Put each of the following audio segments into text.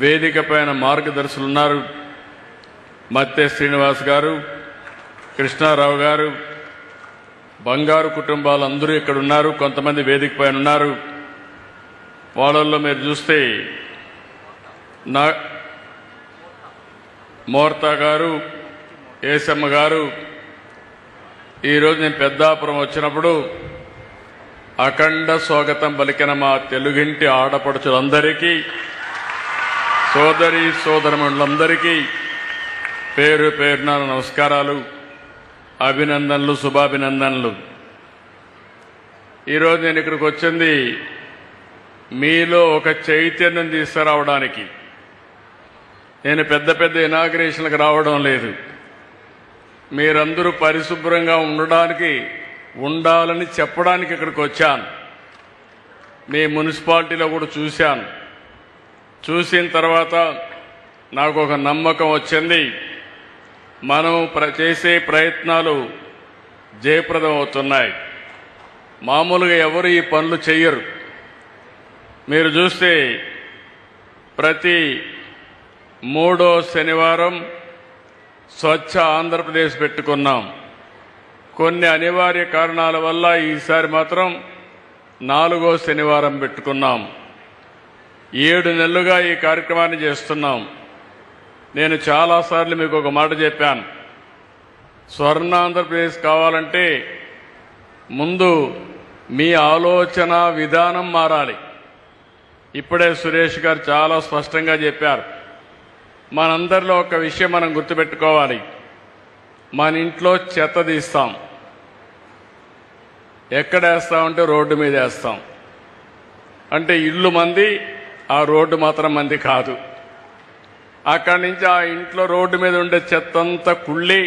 వేదిక పైన మార్గదర్శులు ఉన్నారు. మత్తె శ్రీనివాస్ గారు, కృష్ణారావు గారు, బంగారు కుటుంబాలు అందరూ ఇక్కడ ఉన్నారు. కొంతమంది వేదిక పైన ఉన్నారు. వాళ్ళల్లో మీరు చూస్తే మోర్తా గారు, ఏసమ్మ గారు, ఈరోజు నేను పెద్దాపురం వచ్చినప్పుడు అఖండ స్వాగతం పలికిన మా తెలుగింటి ఆడపడుచులందరికీ, సోదరి సోదరమణులందరికీ పేరు పేరున నమస్కారాలు, అభినందనలు, శుభాభినందనలు. ఈరోజు నేను ఇక్కడికి వచ్చింది మీలో ఒక చైతన్యం తీసుకురావడానికి. నేను పెద్ద పెద్ద ఇనాగ్రేషన్లకు రావడం లేదు. మీరందరూ పరిశుభ్రంగా ఉండాలని చెప్పడానికి ఇక్కడికి వచ్చాను. మీ మున్సిపాలిటీలో కూడా చూశాను. చూసిన తర్వాత నాకు ఒక నమ్మకం వచ్చింది. మనం చేసే ప్రయత్నాలు జయప్రదం అవుతున్నాయి. మామూలుగా ఎవరు ఈ పనులు చెయ్యరు. మీరు చూస్తే ప్రతి 3వ శనివారం స్వచ్ఛ ఆంధ్రప్రదేశ్ పెట్టుకున్నాం. కొన్ని అనివార్య కారణాల వల్ల ఈసారి మాత్రం 4వ శనివారం పెట్టుకున్నాం. 7 నెలలుగా ఈ కార్యక్రమాన్ని చేస్తున్నాం. నేను చాలాసార్లు మీకు ఒక మాట చెప్పాను. స్వర్ణ ఆంధ్రప్రదేశ్ కావాలంటే ముందు మీ ఆలోచన విధానం మారాలి. ఇప్పుడే సురేష్ గారు చాలా స్పష్టంగా చెప్పారు. మనందరిలో ఒక విషయం మనం గుర్తుపెట్టుకోవాలి. మన ఇంట్లో చెత్త తీస్తాం. ఎక్కడేస్తామంటే రోడ్డు మీద వేస్తాం. అంటే ఇల్లు మంది, ఆ రోడ్డు మాత్రం మంది కాదు. అక్కడి నుంచి ఆ ఇంట్లో రోడ్డు మీద ఉండే చెత్త అంతా కుళ్ళి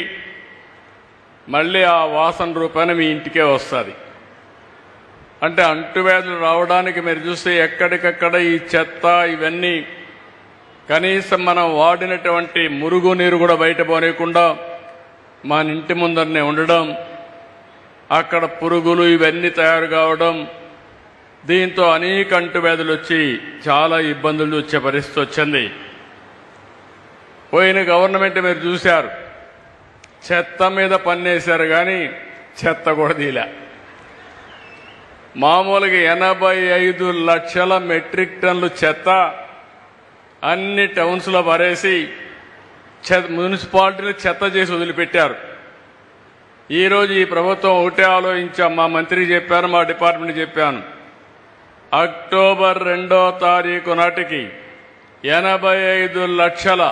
మళ్ళీ ఆ వాసన రూపాన మీ ఇంటికే వస్తుంది. అంటే అంటువ్యాధులు రావడానికి మీరు చూస్తే ఎక్కడికక్కడ ఈ చెత్త ఇవన్నీ కనీసం మనం వాడినటువంటి మురుగు నీరు కూడా బయట పోనీయకుండా మన ఇంటి ముందరనే ఉండడం, అక్కడ పురుగులు ఇవన్నీ తయారు కావడం, దీంతో అనేక అంటువ్యాధులు వచ్చి చాలా ఇబ్బందులు వచ్చే పరిస్థితి వచ్చింది. పోయిన గవర్నమెంట్ మీరు చూశారు, చెత్త మీద పన్నేశారు కానీ చెత్త కూడా తీలే. మామూలుగా 85 లక్షల మెట్రిక్ టన్నులు చెత్త అన్ని టౌన్స్లో పరేసి మున్సిపాలిటీని చెత్త చేసి వదిలిపెట్టారు. ఈరోజు ఈ ప్రభుత్వం ఒకటే ఆలోచించాం. మా మంత్రికి చెప్పాను, మా డిపార్ట్మెంట్ చెప్పాను. అక్టోబర్ 2వ తారీఖు నాటికి 85 లక్షల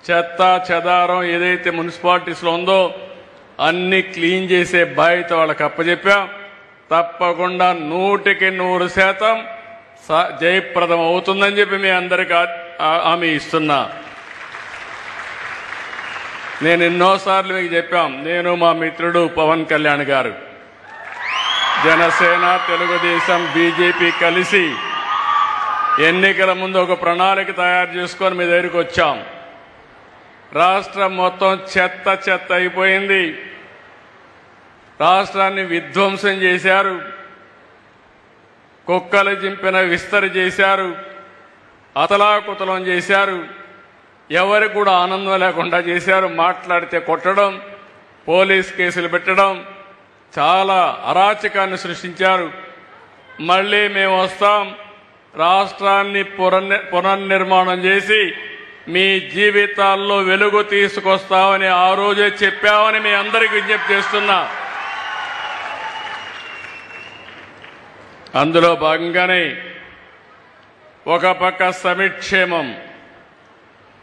చెత్త చెదారం ఏదైతే మున్సిపాలిటీస్లో ఉందో అన్ని క్లీన్ చేసే బాధ్యత వాళ్ళకి అప్పచెప్పాం. తప్పకుండా 100% జయప్రదం అవుతుందని చెప్పి మీ అందరికీ హామీ ఇస్తున్నా. నేను ఎన్నోసార్లు మీకు చెప్పాం. నేను మా మిత్రుడు పవన్ కళ్యాణ్ గారు, జనసేన, తెలుగుదేశం, బీజేపీ కలిసి ఎన్నికల ముందు ఒక ప్రణాళిక తయారు చేసుకొని మీ దగ్గరికి వచ్చాం. రాష్ట్రం మొత్తం చెత్త చెత్త అయిపోయింది. రాష్ట్రాన్ని విధ్వంసం చేశారు. కుక్కలు చింపిన విస్తరి చేశారు. అతలాకుతలం చేశారు. ఎవరికి కూడా ఆనందం లేకుండా చేశారు. మాట్లాడితే కొట్టడం, పోలీస్ కేసులు పెట్టడం, చాలా అరాచకాన్ని సృష్టించారు. మళ్ళీ మేము వస్తాం, రాష్ట్రాన్ని పునర్నిర్మాణం చేసి మీ జీవితాల్లో వెలుగు తీసుకొస్తామని ఆ రోజే చెప్పామని మీ అందరికీ విజ్ఞప్తి చేస్తున్నా. అందులో భాగంగానే ఒక పక్క సంక్షేమం,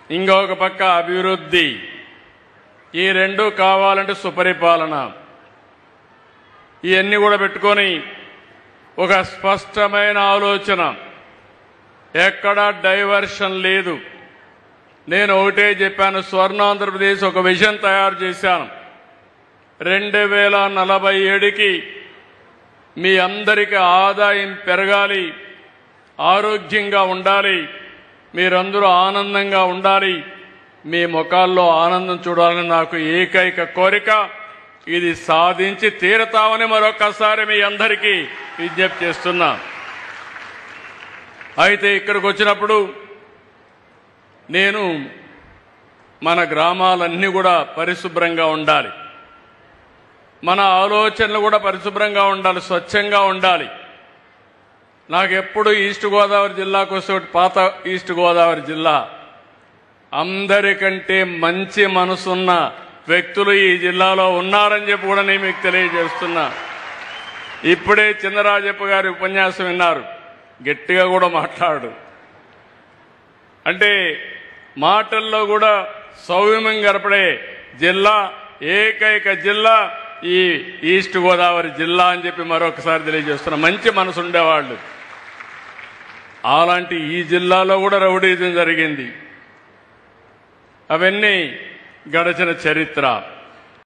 ఇంకొక పక్క అభివృద్ధి, ఈ రెండు కావాలంటే సుపరిపాలన, ఇవన్నీ కూడా పెట్టుకొని ఒక స్పష్టమైన ఆలోచన, ఎక్కడా డైవర్షన్ లేదు. నేను ఒకటే చెప్పాను, స్వర్ణాంధ్రప్రదేశ్ ఒక విజన్ తయారు చేశాను. 2047కి మీ అందరికీ ఆదాయం పెరగాలి, ఆరోగ్యంగా ఉండాలి, మీరందరూ ఆనందంగా ఉండాలి, మీ ముఖాల్లో ఆనందం చూడాలని నాకు ఏకైక కోరిక. ఇది సాధించి తీరతామని మరొకసారి మీ అందరికీ విజ్ఞప్తి చేస్తున్నా. అయితే ఇక్కడికి వచ్చినప్పుడు నేను మన గ్రామాలన్నీ కూడా పరిశుభ్రంగా ఉండాలి, మన ఆలోచనలు కూడా పరిశుభ్రంగా ఉండాలి, స్వచ్ఛంగా ఉండాలి. నాకెప్పుడు ఈస్ట్ గోదావరి జిల్లాకు వస్తే పాత ఈస్ట్ గోదావరి జిల్లా అందరికంటే మంచి మనసున్న వ్యక్తులు ఈ జిల్లాలో ఉన్నారని చెప్పి కూడా నేను మీకు తెలియజేస్తున్నా. ఇప్పుడే చిన్నరాజప్ప గారి ఉపన్యాసం విన్నారు, గట్టిగా కూడా మాట్లాడు అంటే మాటల్లో కూడా సౌమ్యం గడపడే జిల్లా, ఏకైక జిల్లా ఈ ఈస్ట్ గోదావరి జిల్లా అని చెప్పి మరొకసారి తెలియజేస్తున్నా. మంచి మనసు ఉండేవాళ్ళు. అలాంటి ఈ జిల్లాలో కూడా రౌడీజం జరిగింది. అవన్నీ గడచిన చరిత్ర.